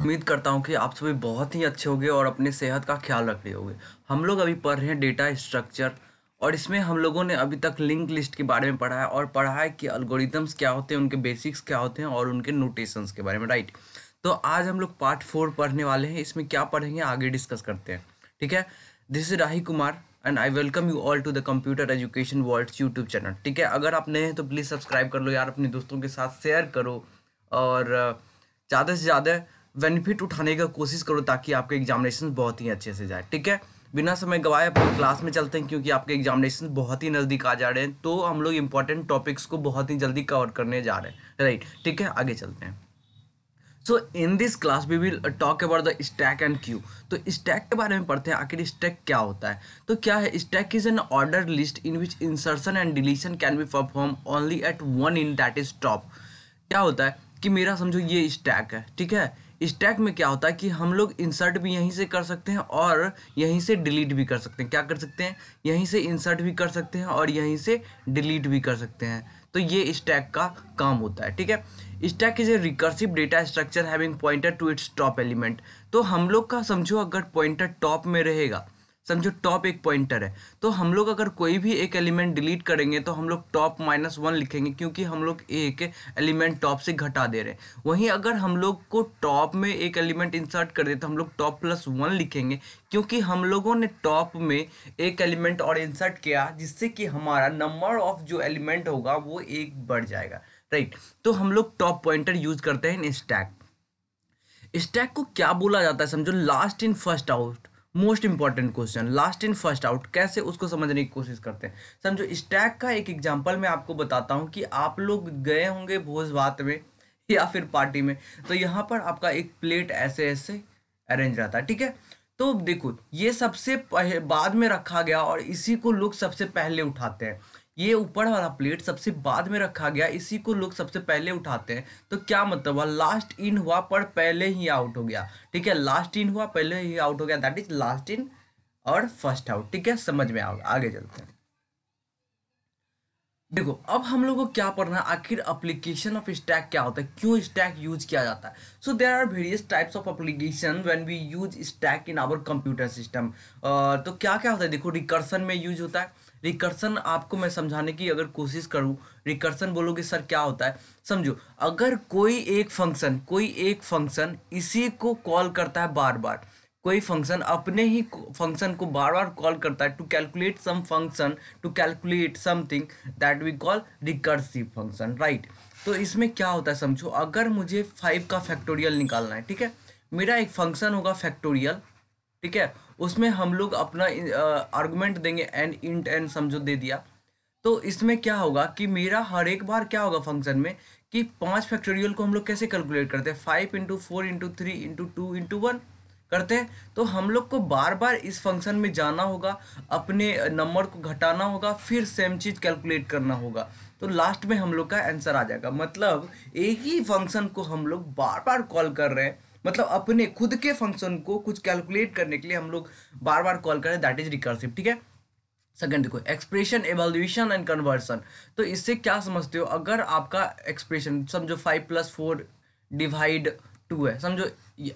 उम्मीद करता हूँ कि आप सभी बहुत ही अच्छे होंगे और अपने सेहत का ख्याल रख रहे होंगे। हम लोग अभी पढ़ रहे हैं डेटा स्ट्रक्चर और इसमें हम लोगों ने अभी तक लिंक लिस्ट के बारे में पढ़ा है और पढ़ा है कि एल्गोरिदम्स क्या होते हैं, उनके बेसिक्स क्या होते हैं और उनके नोटेशंस के बारे में, राइट। तो आज हम लोग पार्ट 4 पढ़ने वाले हैं। इसमें क्या पढ़ेंगे आगे डिस्कस करते हैं, ठीक है। This is Rahi Kumar and I welcome you all to the computer education world YouTube channel, ठीक है। अगर आप नए हैं तो प्लीज़ सब्सक्राइब कर लो यार, अपने दोस्तों के साथ शेयर करो और ज़्यादा से ज़्यादा बेनिफिट उठाने का कोशिश करो ताकि आपके एग्जामिनेशन बहुत ही अच्छे से जाए, ठीक है। बिना समय गवाए अपनी क्लास में चलते हैं क्योंकि आपके एग्जामिनेशन बहुत ही नज़दीक आ जा रहे हैं। तो हम लोग इंपॉर्टेंट टॉपिक्स को बहुत ही जल्दी कवर करने जा रहे हैं, राइट, ठीक है। आगे चलते हैं। So in this class we will talk about the stack and queue. तो स्टैक के बारे में पढ़ते हैं, आखिर स्टैक क्या होता है। तो क्या है, stack is an order list in which insertion and deletion can be perform only at one end that is top. क्या होता है कि मेरा समझो ये स्टैक है, ठीक है। स्टैक में क्या होता है कि हम लोग इंसर्ट भी यहीं से कर सकते हैं और यहीं से डिलीट भी कर सकते हैं। क्या कर सकते हैं, यहीं से इंसर्ट भी कर सकते हैं और यहीं से डिलीट भी कर सकते हैं। तो ये स्टैक का काम होता है, ठीक है। Stack is a recursive data structure having pointer to its top element. तो हम लोग का समझो अगर पॉइंटर टॉप में रहेगा, समझो टॉप एक पॉइंटर है, तो हम लोग अगर कोई भी एक एलिमेंट डिलीट करेंगे तो हम लोग टॉप -1 लिखेंगे क्योंकि हम लोग एक एलिमेंट टॉप से घटा दे रहे हैं। वहीं अगर हम लोग को टॉप में एक एलिमेंट इंसर्ट कर दे तो हम लोग टॉप +1 लिखेंगे क्योंकि हम लोगों ने टॉप में एक एलिमेंट और इंसर्ट किया जिससे कि हमारा नंबर ऑफ जो एलिमेंट होगा वो एक बढ़ जाएगा, राइट। तो हम लोग टॉप पॉइंटर यूज करते हैं इन स्टैक। स्टैक को क्या बोला जाता है, समझो last in first out. Most important question, last in first out कैसे, उसको समझने की कोशिश करते हैं। समझो स्टैक का एक एग्जांपल मैं आपको बताता हूँ कि आप लोग गए होंगे भोज भात में या फिर पार्टी में, तो यहाँ पर आपका एक प्लेट ऐसे ऐसे अरेंज रहता है, ठीक है। तो देखो ये सबसे बाद में रखा गया और इसी को लोग सबसे पहले उठाते हैं। ये ऊपर वाला प्लेट सबसे बाद में रखा गया, इसी को लोग सबसे पहले उठाते हैं। तो क्या मतलब हुआ, लास्ट इन हुआ पर पहले ही आउट हो गया, ठीक है। लास्ट इन हुआ पहले ही आउट हो गया, दैट इज लास्ट इन और फर्स्ट आउट, ठीक है। समझ में आओगे, आगे चलते हैं। देखो अब हम लोग को क्या पढ़ना है, आखिर एप्लीकेशन ऑफ स्टैक क्या होता है, क्यों स्टैक यूज किया जाता है। So there are various types of application when we use stack in our computer system. तो क्या क्या होता है, देखो रिकर्सन में यूज होता है। रिकर्सन आपको मैं समझाने की अगर कोशिश करूँ, रिकर्सन बोलोगे सर क्या होता है। समझो अगर कोई एक फंक्शन इसी को कॉल करता है बार बार, कोई फंक्शन अपने ही फंक्शन को बार बार कॉल करता है to calculate some function, to calculate something, that we call recursive function, right. तो इसमें क्या होता है, समझो अगर मुझे 5 का फैक्टोरियल निकालना है, ठीक है। मेरा एक फंक्शन होगा फैक्टोरियल, ठीक है। उसमें हम लोग अपना आर्गुमेंट देंगे एन इंट एन, समझो दे दिया। तो इसमें क्या होगा कि मेरा हर एक बार क्या होगा फंक्शन में कि 5 फैक्टोरियल को हम लोग कैसे कैलकुलेट करते हैं, 5 × 4 × 3 × 2 × 1 करते हैं। तो हम लोग को बार बार इस फंक्शन में जाना होगा, अपने नंबर को घटाना होगा, फिर सेम चीज़ कैलकुलेट करना होगा। तो लास्ट में हम लोग का आंसर आ जाएगा। मतलब एक ही फंक्शन को हम लोग बार बार कॉल कर रहे हैं, मतलब अपने खुद के फंक्शन को कुछ कैलकुलेट करने के लिए हम लोग बार बार कॉल कर रहे हैं, दैट इज रिकर्सिव, ठीक है। सेकंड देखो एक्सप्रेशन एवोल्यूशन एंड कन्वर्सन। तो इससे क्या समझते हो, अगर आपका एक्सप्रेशन समझो 5 + 4 डिवाइड 2 है, समझो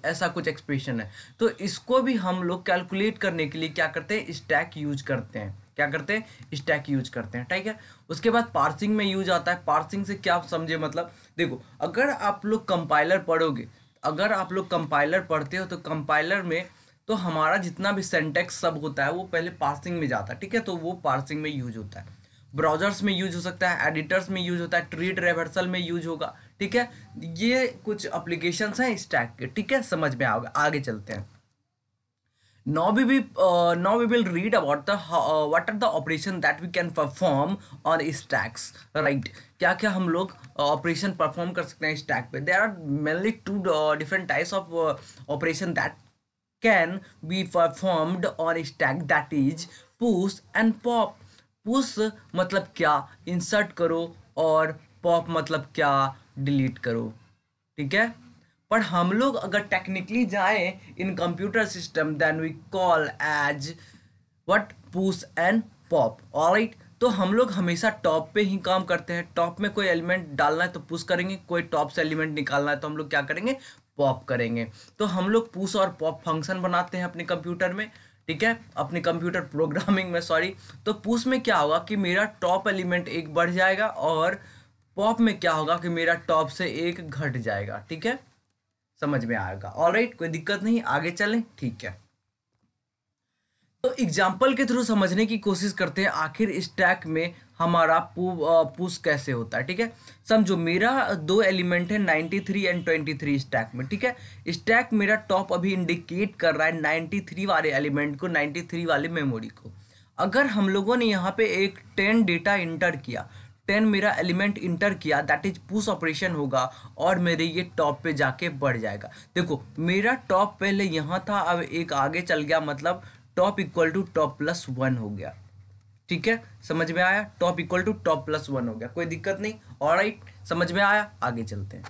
ऐसा कुछ एक्सप्रेशन है, तो इसको भी हम लोग कैलकुलेट करने के लिए क्या करते हैं, स्टैक यूज करते हैं। क्या करते हैं, स्टैक यूज करते हैं, ठीक है। उसके बाद पार्सिंग में यूज आता है। पार्सिंग से क्या समझे, मतलब देखो अगर आप लोग कंपाइलर पढ़ोगे, अगर आप लोग कंपाइलर पढ़ते हो तो कंपाइलर में तो हमारा जितना भी सेंटेक्स सब होता है वो पहले पार्सिंग में जाता है, ठीक है। तो वो पार्सिंग में यूज होता है, ब्राउजर्स में यूज हो सकता है, एडिटर्स में यूज होता है, ट्रीट रिवर्सल में यूज होगा, ठीक है। ये कुछ एप्लीकेशंस हैं स्टैक के, ठीक है। समझ में आओगे, आगे चलते हैं। Now we will read about the what are the operation that we can perform on stacks, right। क्या क्या हम लोग ऑपरेशन परफॉर्म कर सकते हैं स्टैक पे। There are mainly two different types of operation that can be performed on stack, that is push and pop। Push मतलब क्या, इंसर्ट करो, और पॉप मतलब क्या, डिलीट करो, ठीक है। पर हम लोग अगर टेक्निकली जाएं in computer system, then we call as what, push and pop, alright. तो हम लोग हमेशा टॉप पे ही काम करते हैं। टॉप में कोई एलिमेंट डालना है तो पुश करेंगे, कोई टॉप से एलिमेंट निकालना है तो हम लोग क्या करेंगे, पॉप करेंगे। तो हम लोग पुश और पॉप फंक्शन बनाते हैं अपने कंप्यूटर में, ठीक है, अपने कंप्यूटर प्रोग्रामिंग में, सॉरी। तो पुश में क्या होगा कि मेरा टॉप एलिमेंट एक बढ़ जाएगा, और पॉप में क्या होगा कि मेरा टॉप से एक घट जाएगा, ठीक है, समझ में आएगा। ऑलराइट, कोई दिक्कत नहीं, आगे चलें, ठीक है। तो एग्जाम्पल के थ्रू समझने की कोशिश करते हैं आखिर स्टैक में हमारा पुश कैसे होता है, ठीक है। समझो मेरा दो एलिमेंट है 93 एंड 23 स्टैक में, ठीक है। स्टैक मेरा टॉप अभी इंडिकेट कर रहा है 93 वाले एलिमेंट को, 93 वाले मेमोरी को। अगर हम लोगों ने यहाँ पे एक 10 डेटा इंटर किया, 10 मेरा एलिमेंट इंटर किया, दैट इज पुश ऑपरेशन होगा, और मेरे ये टॉप पे जाके बढ़ जाएगा। देखो मेरा टॉप पहले यहाँ था, अब एक आगे चल गया, मतलब top equal to top plus 1 हो गया, ठीक है, समझ में आया। Top equal to top plus 1 हो गया, कोई दिक्कत नहीं। ऑलराइट, समझ में आया, आगे चलते हैं।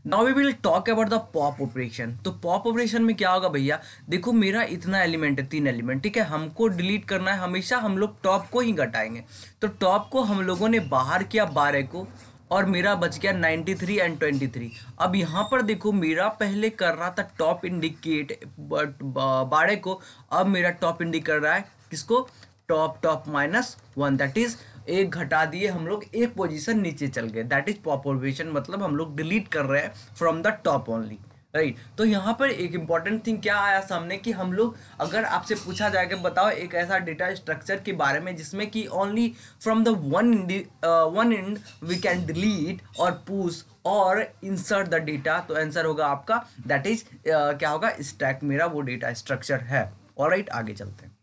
Now we will talk about the pop operation. तो पॉप ऑपरेशन में क्या होगा भैया, देखो मेरा इतना एलिमेंट है, 3 एलिमेंट, ठीक है, हमको डिलीट करना है, हमेशा हम लोग टॉप को ही घटाएंगे। तो टॉप को हम लोगों ने बाहर किया 12 को, और मेरा बच गया 93 एंड 23। अब यहाँ पर देखो मेरा पहले कर रहा था टॉप इंडिकेट 12 को, अब मेरा टॉप इंडिकेट कर रहा है किसको, टॉप -1, दैट इज एक घटा दिए हम लोग, एक पोजीशन नीचे चल गए, दैट इज पॉप ऑपरेशन, मतलब हम लोग डिलीट कर रहे हैं from the top only, right. तो यहाँ पर एक इंपॉर्टेंट थिंग क्या आया सामने कि हम लोग, अगर आपसे पूछा जाएगा बताओ एक ऐसा डेटा स्ट्रक्चर के बारे में जिसमें कि only from the one end we can delete और पुश और इंसर्ट द डेटा, तो आंसर होगा आपका दैट इज क्या होगा, स्टैक मेरा वो डेटा स्ट्रक्चर है। ऑलराइट, आगे चलते हैं।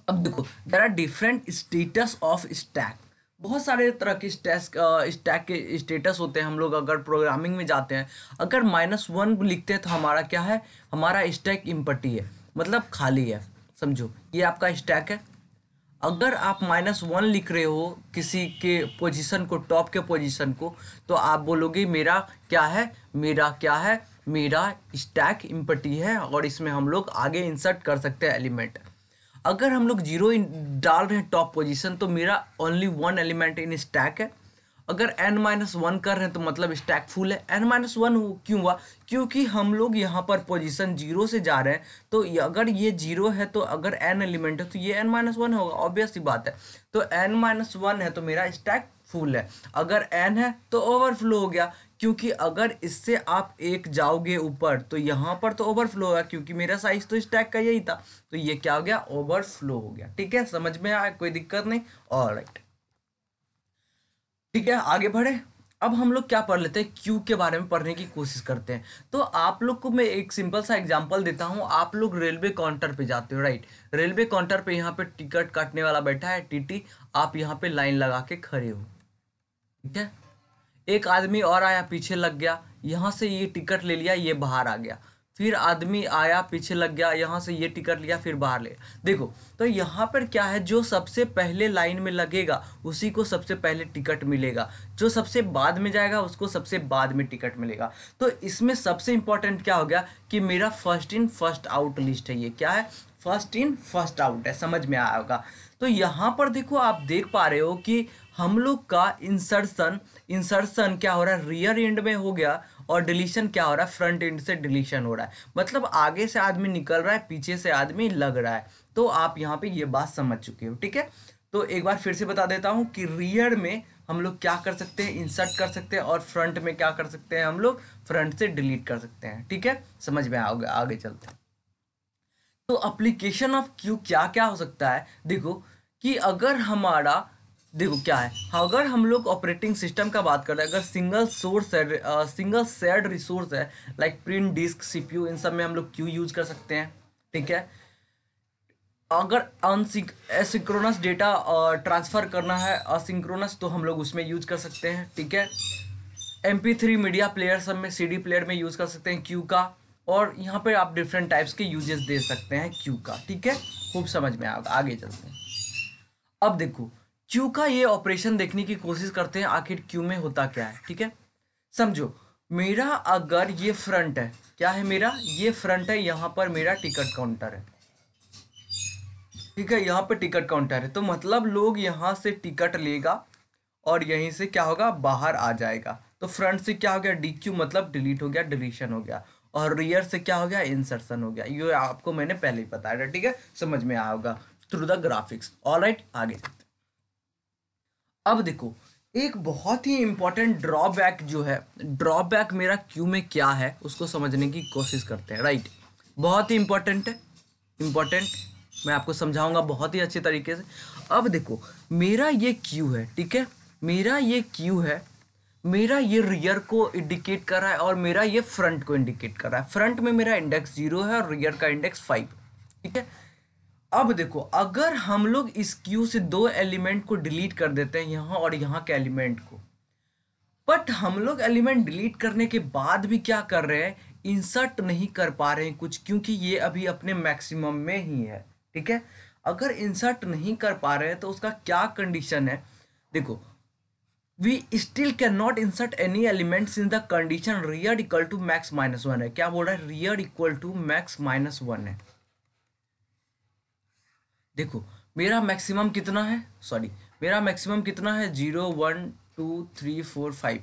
अब देखो there are different status of stack, बहुत सारे तरह के स्टैक के स्टेटस होते हैं। हम लोग अगर प्रोग्रामिंग में जाते हैं, अगर -1 लिखते हैं तो हमारा क्या है, हमारा स्टैक एम्प्टी है, मतलब खाली है, समझो ये आपका स्टैक है। अगर आप -1 लिख रहे हो किसी के पोजीशन को, टॉप के पोजीशन को, तो आप बोलोगे मेरा क्या है, मेरा स्टैक एम्प्टी है, और इसमें हम लोग आगे इंसर्ट कर सकते हैं एलिमेंट। अगर हम लोग 0 डाल रहे हैं टॉप पोजीशन, तो मेरा ओनली 1 एलिमेंट इन स्टैक है। अगर n-1 कर रहे हैं तो मतलब स्टैक फुल है। n-1 क्यों हुआ, क्योंकि हम लोग यहाँ पर पोजीशन 0 से जा रहे हैं, तो अगर ये 0 है तो अगर n एलिमेंट है तो ये n-1 होगा, ऑब्वियस सी बात है। तो n-1 है तो मेरा स्टैक फुल है। अगर n है तो ओवरफ्लो हो गया, क्योंकि अगर इससे आप एक जाओगे ऊपर तो यहाँ पर तो ओवरफ्लो होगा, क्योंकि मेरा साइज तो स्टैक का यही था, तो ये क्या हो गया, ओवरफ्लो हो गया, ठीक है, समझ में आया, कोई दिक्कत नहीं। ऑलराइट, ठीक है, आगे बढ़े। अब हम लोग क्या पढ़ लेते हैं, क्यू के बारे में पढ़ने की कोशिश करते हैं। तो आप लोग को मैं एक सिंपल सा एग्जांपल देता हूँ। आप लोग रेलवे काउंटर पे जाते हो, राइट, रेलवे काउंटर पे यहाँ पे टिकट काटने वाला बैठा है, टीटी, आप यहाँ पे लाइन लगा के खड़े हो, ठीक है। एक आदमी और आया, पीछे लग गया, यहाँ से ये टिकट ले लिया, ये बाहर आ गया। फिर आदमी आया, पीछे लग गया, यहाँ से ये टिकट लिया, फिर बाहर ले। देखो तो यहाँ पर क्या है, जो सबसे पहले लाइन में लगेगा उसी को सबसे पहले टिकट मिलेगा, जो सबसे बाद में जाएगा उसको सबसे बाद में टिकट मिलेगा। तो इसमें सबसे इंपॉर्टेंट क्या हो गया कि मेरा first in first out list है, ये क्या है, फर्स्ट इन फर्स्ट आउट है, समझ में आया होगा। तो यहाँ पर देखो आप देख पा रहे हो कि हम लोग का इंसर्शन क्या हो रहा है, रियर एंड में हो गया, और डिलीशन क्या हो रहा है, फ्रंट एंड से डिलीशन हो रहा है। मतलब आगे से आदमी निकल रहा है, पीछे से आदमी लग रहा है। तो आप यहाँ पे ये बात समझ चुके हो, ठीक है। तो एक बार फिर से बता देता हूँ कि रियर में हम लोग क्या कर सकते हैं, इंसर्ट कर सकते हैं, और फ्रंट में क्या कर सकते हैं, हम लोग फ्रंट से डिलीट कर सकते हैं, ठीक है, समझ में आओगे, आगे चलते हैं। तो एप्लीकेशन ऑफ क्यू क्या क्या हो सकता है, देखो कि अगर हमारा, देखो क्या है, अगर हम लोग ऑपरेटिंग सिस्टम का बात कर रहे हैं, अगर सिंगल सोर्स है, सिंगल शेयर्ड रिसोर्स है, लाइक प्रिंट, डिस्क, सीपीयू, इन सब में हम लोग क्यू यूज कर सकते हैं, ठीक है। अगर एसिंक्रोनस डेटा ट्रांसफर करना है, असिंक्रोनस, तो हम लोग उसमें यूज कर सकते हैं, ठीक है। MP3 मीडिया प्लेयर सब में, CD प्लेयर में यूज कर सकते हैं क्यू का, और यहाँ पे आप डिफरेंट टाइप्स के यूजेस दे सकते हैं क्यू का, ठीक है, खूब समझ में आएगा, आगे चलते हैं। अब देखो क्यू का ये ऑपरेशन देखने की कोशिश करते हैं, आखिर क्यू में होता क्या है, ठीक है। समझो मेरा अगर ये फ्रंट है, क्या है मेरा, ये फ्रंट है, यहाँ पर मेरा टिकट काउंटर है, ठीक है, यहाँ पे टिकट काउंटर है, तो मतलब लोग यहाँ से टिकट लेगा और यहीं से क्या होगा, बाहर आ जाएगा, तो फ्रंट से क्या हो गया, डी क्यू मतलब डिलीट हो गया, डिलीशन हो गया, और रियर से क्या हो गया, इंसर्शन हो गया। ये आपको मैंने पहले ही बताया था, ठीक है, समझ में आया होगा थ्रू द ग्राफिक्स। ऑलराइट, आगे चलते हैं। अब देखो, एक बहुत ही इंपॉर्टेंट ड्रॉबैक जो है, ड्रॉबैक मेरा क्यू में क्या है उसको समझने की कोशिश करते हैं। राइट, बहुत ही इंपॉर्टेंट है, इंपॉर्टेंट, मैं आपको समझाऊंगा बहुत ही अच्छे तरीके से। अब देखो, मेरा ये क्यू है, ठीक है, मेरा ये क्यू है, मेरा ये रियर को इंडिकेट कर रहा है और मेरा ये फ्रंट को इंडिकेट कर रहा है। फ्रंट में मेरा इंडेक्स 0 है और रियर का इंडेक्स 5, ठीक है। अब देखो, अगर हम लोग इस क्यू से दो एलिमेंट को डिलीट कर देते हैं, यहाँ और यहाँ के एलिमेंट को, बट हम लोग एलिमेंट डिलीट करने के बाद भी क्या कर रहे हैं, इंसर्ट नहीं कर पा रहे हैं कुछ, क्योंकि ये अभी अपने मैक्सिमम में ही है, ठीक है। अगर इंसर्ट नहीं कर पा रहे हैं तो उसका क्या कंडीशन है, देखो, we still can not insert any elements in the condition rear equal to max minus 1 है। क्या बोल रहा है, rear equal to max minus 1 है। देखो, मेरा मैक्सिमम कितना है, सॉरी, मेरा मैक्सिमम कितना है, 0 1 2 3 4 5,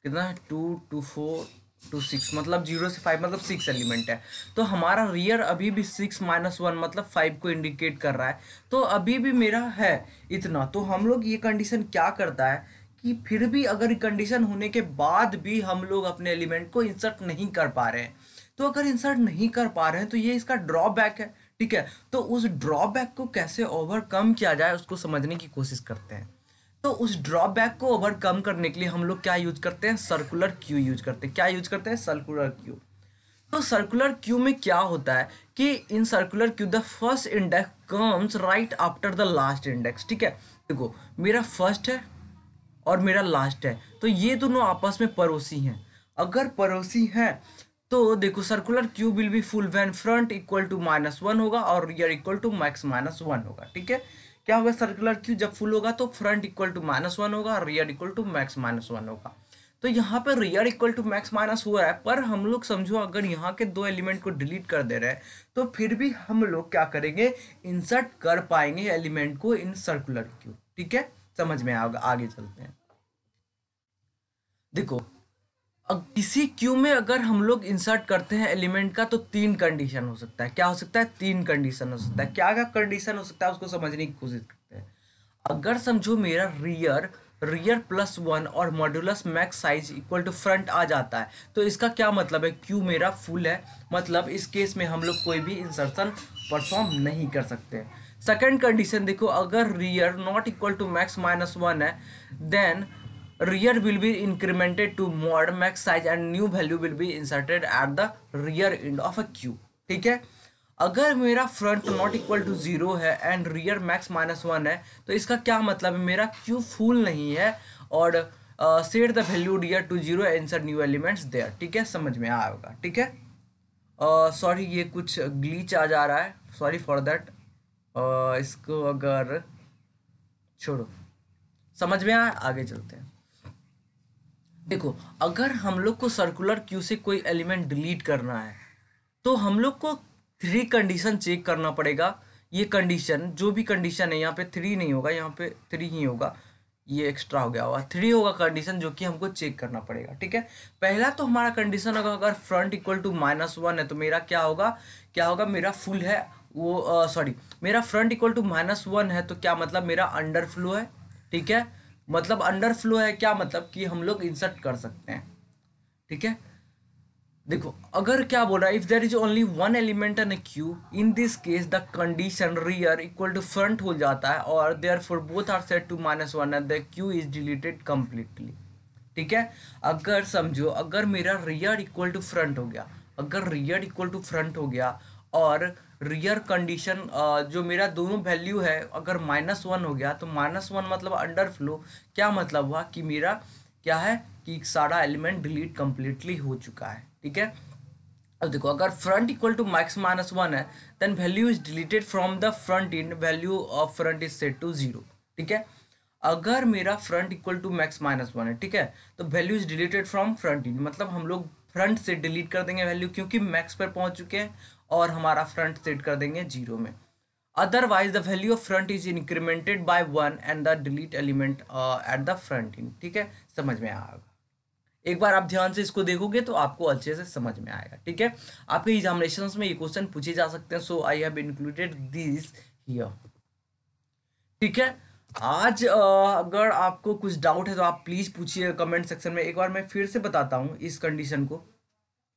कितना है, 2 2 4 2 6, मतलब 0 से 5 मतलब 6 एलिमेंट है। तो हमारा रियर अभी भी 6 माइनस 1 मतलब 5 को इंडिकेट कर रहा है, तो अभी भी मेरा है इतना। तो हम लोग ये कंडीशन क्या करता है कि फिर भी अगर कंडीशन होने के बाद भी हम लोग अपने एलिमेंट को इंसर्ट नहीं कर पा रहे हैं, तो अगर इंसर्ट नहीं कर पा रहे हैं तो ये इसका ड्रॉबैक है, ठीक है। तो उस ड्रॉबैक को कैसे ओवरकम किया जाए उसको समझने की कोशिश करते हैं। तो उस ड्रॉबैक को ओवरकम करने के लिए हम लोग क्या यूज करते हैं, सर्कुलर क्यू यूज करते हैं। क्या यूज करते हैं, सर्कुलर क्यू। तो सर्कुलर क्यू में क्या होता है कि in circular queue the first index comes right after the last index, ठीक है। देखो, मेरा फर्स्ट है और मेरा लास्ट है, तो ये दोनों आपस में पड़ोसी हैं। अगर पड़ोसी हैं तो देखो, circular queue will be full when front equal to minus 1 होगा और rear equal to max minus 1 होगा, ठीक है। क्या होगा, सर्कुलर क्यू जब फुल होगा तो फ्रंट इक्वल टू माइनस 1 होगा और rear equal to max minus 1 होगा। तो यहाँ पर rear equal to max minus हो रहा है, पर हम लोग समझो अगर यहाँ के दो एलिमेंट को डिलीट कर दे रहे हैं तो फिर भी हम लोग क्या करेंगे, इंसर्ट कर पाएंगे एलिमेंट को इन सर्कुलर क्यू, ठीक है, समझ में आएगा। आगे चलते हैं। देखो, किसी क्यू में अगर हम लोग इंसर्ट करते हैं एलिमेंट का तो तीन कंडीशन हो सकता है। क्या हो सकता है, तीन कंडीशन हो सकता है। क्या क्या कंडीशन हो सकता है उसको समझने की कोशिश करते हैं। अगर समझो मेरा रियर रियर प्लस 1 और modulus max size equal to front आ जाता है, तो इसका क्या मतलब है, क्यू मेरा फुल है, मतलब इस केस में हम लोग कोई भी इंसर्शन परफॉर्म नहीं कर सकते। सेकेंड कंडीशन देखो, अगर rear not equal to max minus 1 है, then rear will be incremented to mod max size and new value will be inserted at the rear end of a queue, ठीक है। अगर मेरा फ्रंट नॉट इक्वल टू 0 है and rear max minus 1 है, तो इसका क्या मतलब है, मेरा क्यू फुल नहीं है और set the value rear to 0 insert new elements there, ठीक है, समझ में आया होगा, ठीक है। सॉरी, ये कुछ ग्लीच आ जा रहा है, सॉरी फॉर दैट। इसको अगर छोड़ो, समझ में आया, आगे चलते हैं। देखो, अगर हम लोग को सर्कुलर क्यू से कोई एलिमेंट डिलीट करना है तो हम लोग को थ्री कंडीशन चेक करना पड़ेगा। ये कंडीशन, जो भी कंडीशन है, यहाँ पे थ्री नहीं होगा, यहाँ पे थ्री ही होगा, ये एक्स्ट्रा हो गया होगा, थ्री होगा कंडीशन जो कि हमको चेक करना पड़ेगा, ठीक है। पहला तो हमारा कंडीशन होगा, अगर फ्रंट इक्वल टू माइनस 1 है तो मेरा क्या होगा, क्या होगा, मेरा फुल है वो, सॉरी, मेरा फ्रंट इक्वल टू माइनस 1 है तो क्या मतलब, मेरा अंडर फ्लो है, ठीक है। मतलब अंडर फ्लो है, क्या मतलब कि हम लोग इंसर्ट कर सकते हैं, ठीक है। देखो, अगर क्या बोल रहा है, if there is only one element in a queue, in this case the condition rear equal to front हो जाता है और therefore both are set to minus 1 and the queue is deleted completely, ठीक है। अगर समझो, अगर मेरा रियर इक्वल टू फ्रंट हो गया, अगर रियर इक्वल टू फ्रंट हो गया और रियर कंडीशन जो मेरा दोनों वैल्यू है अगर माइनस 1 हो गया, तो माइनस 1 मतलब अंडर फ्लो, क्या मतलब हुआ कि मेरा क्या है कि सारा एलिमेंट डिलीट कंप्लीटली हो चुका है, ठीक है। अब देखो, अगर front equal to max minus 1 है, then value is deleted from the front end, value of front is set to 0, ठीक है। अगर मेरा front equal to max minus 1 है, ठीक है, तो value is deleted from front end, मतलब हम लोग फ्रंट से डिलीट कर देंगे वैल्यू, क्योंकि मैक्स पर पहुंच चुके हैं, और हमारा फ्रंट सेट कर देंगे 0 में। Otherwise the value of front is incremented by 1 and the delete element at the front end, ठीक है, समझ में आएगा। एक बार आप ध्यान से इसको देखोगे तो आपको अच्छे से समझ में आएगा। ठीक है, आपके एग्जामिनेशंस में ये क्वेश्चन पूछे जा सकते हैं, so I have included this here. ठीक है, आज अगर आपको कुछ डाउट है तो आप प्लीज पूछिए कमेंट सेक्शन में। एक बार मैं फिर से बताता हूँ इस कंडीशन को,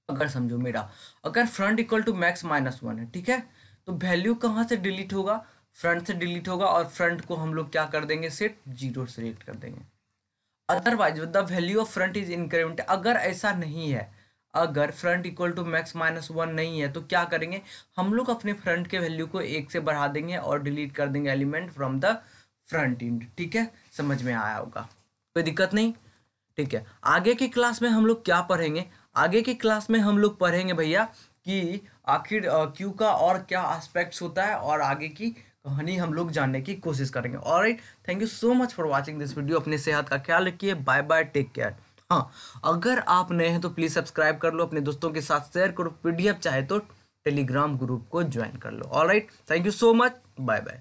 अगर समझो मेरा, अगर front equal to max minus one है, ठीक है, तो वैल्यू कहाँ से डिलीट होगा, फ्रंट से डिलीट होगा, और फ्रंट को हम लोग क्या कर देंगे, सेट जीरो सेलेक्ट कर देंगे। Otherwise the value of front is increment, अगर ऐसा नहीं है, अगर front equal to max minus one नहीं है तो क्या करेंगे, हम लोग अपने फ्रंट के वैल्यू को एक से बढ़ा देंगे और डिलीट कर देंगे element from the front end. ठीक है, समझ में आया होगा, कोई दिक्कत नहीं। ठीक है, आगे की क्लास में हम लोग क्या पढ़ेंगे, आगे की क्लास में हम लोग पढ़ेंगे भैया कि आखिर क्यू का और क्या एस्पेक्ट्स होता है, और आगे की कहानी हम लोग जानने की कोशिश करेंगे। Alright, thank you so much for watching this video. अपने सेहत का ख्याल रखिए, बाय बाय, टेक केयर। हाँ, अगर आप नए हैं तो प्लीज़ सब्सक्राइब कर लो, अपने दोस्तों के साथ शेयर करो, पीडीएफ चाहे तो टेलीग्राम ग्रुप को ज्वाइन कर लो। Alright, thank you so much, bye bye.